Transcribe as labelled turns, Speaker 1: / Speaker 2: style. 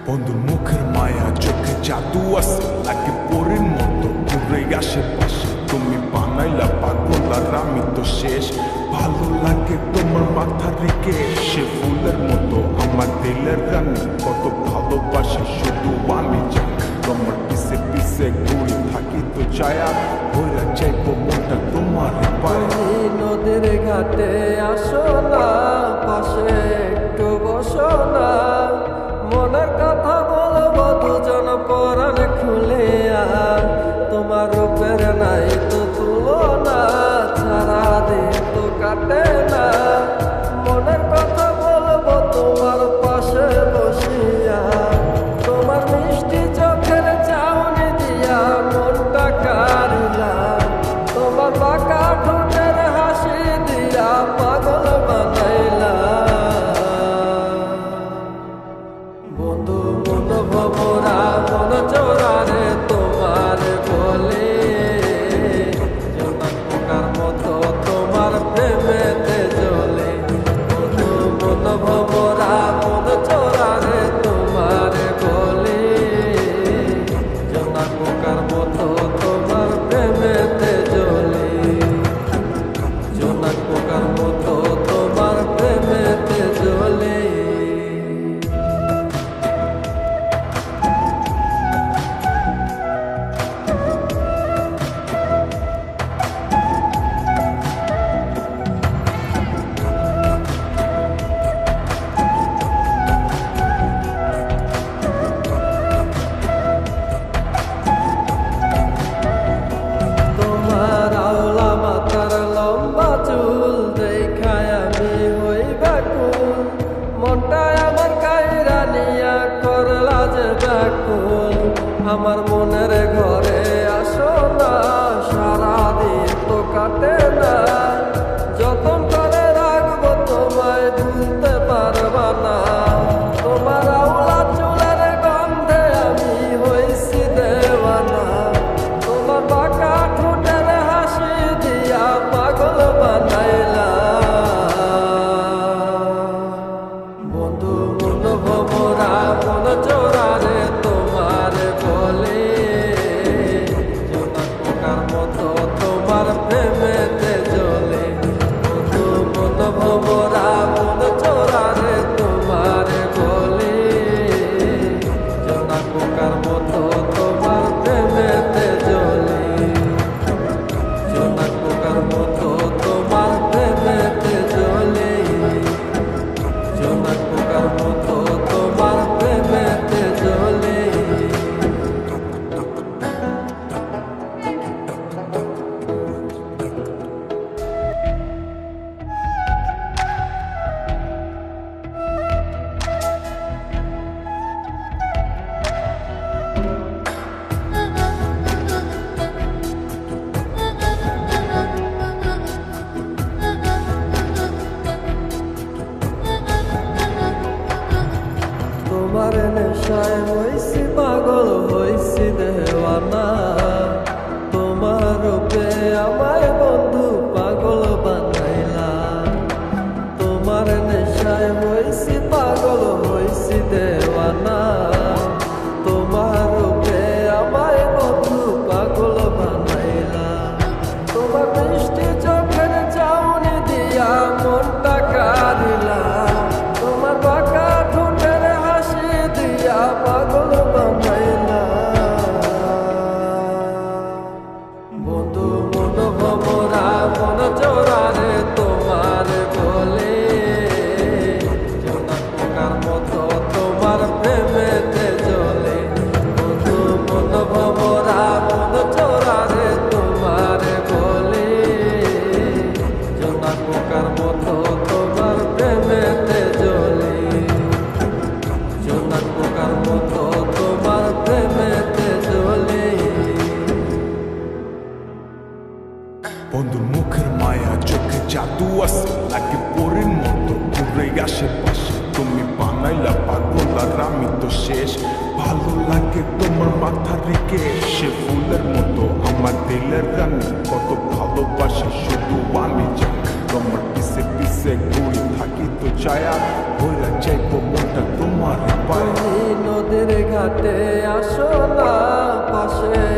Speaker 1: বন্ধুর মুখের মায়া চোখে জাদু আছে, লাগে পরীর মতো ঘুরে আশেপাশে। তুমি বানাইলা পাগল আর আমি তো শেষ। ভালো লাগে তোমার মাথা রেখে, সে ফুলের মতো আমার দিলের রানী। কত ভালোবাসি শুধু আমি জানি, তোমার পিছে পিছে ঘুরে থাকি তো ছায়া হইয়া যাইব মনটা তোমার পায়ে।
Speaker 2: নদীর ঘাটে আসো না, পাশে একটু বসো না, মনের কথা বলবো দুজন পরাণ খুলিয়া। তোমার রূপের নাই তো তুলনা, সারা দিন তো কাটে না, মনের কথা বলবো তোমার পাশে বসিয়া। তোমার মিষ্টি চোখের চাউনি দিয়া মনটা কারিলা, তোমার বাঁকা ঠোঁটের হাসি দিয়া পাগল বানাইলা। বন্ধু মন ভমরা মন চোরারে তোমার বলে, জোনাক পোকার মতো তোমার প্রেমেতে জ্বলে। বন্ধু মন ভমরা মন চোরারে তোমার বলে, জোনাক পোকার মতো তোমার প্রেমেতে জ্বলে। জোনাক পোকার মতো তোমার প্রেমেতে জ্বলে। তোমার আওলা মাথার লম্বা চুল দেখায় আমি হই ব্যাকুল, মনটায় আমার কাইরা নিয়া করলা যে ব্যাকুল। আমার মনের ঘরে আসো না, সারাদিন তো কাটে না, যতন করে রাখবো তোমায় ভুলতে পারবা না। তোমার আওলা চুলের গন্ধে আমি হইছি দেওয়ানা, তোমার বাঁকা ঠোঁটের হাসি দিয়া পাগল বানাইলা। বন্ধু মন ভমরা মন চোরারে তোমার বলে, জোনাক পোকার মতো তোমার প্রেমেতে জ্বলে। বন্ধু মন ভমরা মন চোরারে তোমার বলে, জোনাক পোকার মতো তোমার প্রেমেতে জ্বলে। জোনাক পোকার মতো তোমার প্রেমেতে জ্বলে। জোনাক পোকার মতো তোমার প্রেমেতে জ্বলে। তোমার নেশায় হইছি পাগল হইছি দেওয়ানা, তোমার রূপে আমায় বন্ধু পাগল বানাইলা। তোমার নেশায় হইছি পাগল হইছি দেওয়ানা, তোমার রূপে আমায় বন্ধু পাগল বানাইলা। তোমার মিষ্টি চোখের চাউনি দিয়া মনটা কারিলা, তোমার বাঁকা ঠোঁটের হাসি দিয়া পাগল বানাইলা। বন্ধু মন ভমরা মন চোরারে তোমার বলে, জোনাক পোকার মতো তোমার প্রেমেতে জ্বলে। বন্ধু মন ভমরা মন চোরারে তোমার বলে, জোনাক পোকার মতো তোমার প্রেমেতে জ্বলে। জোনাক পোকার মতো তোমার প্রেমেতে জ্বলে।
Speaker 1: বন্ধুর মুখের মায়া চোখে জাদু আছে, লাগে পরীর মতো ঘুরে আশেপাশে। তুমি বানাইলা পাগল আর আমি তো শেষ। ভালো লাগে তোমার মাথা রেখে, সে ফুলের মতো আমার দিলের রানী। কত ভালোবাসি শুধু আমি জানি, তোমার পিছে পিছে ঘুরে থাকি তো ছায়া হইয়া যাইব মনটা তোমার পায়ে।
Speaker 2: নদীর ঘাটে আসো না পাশে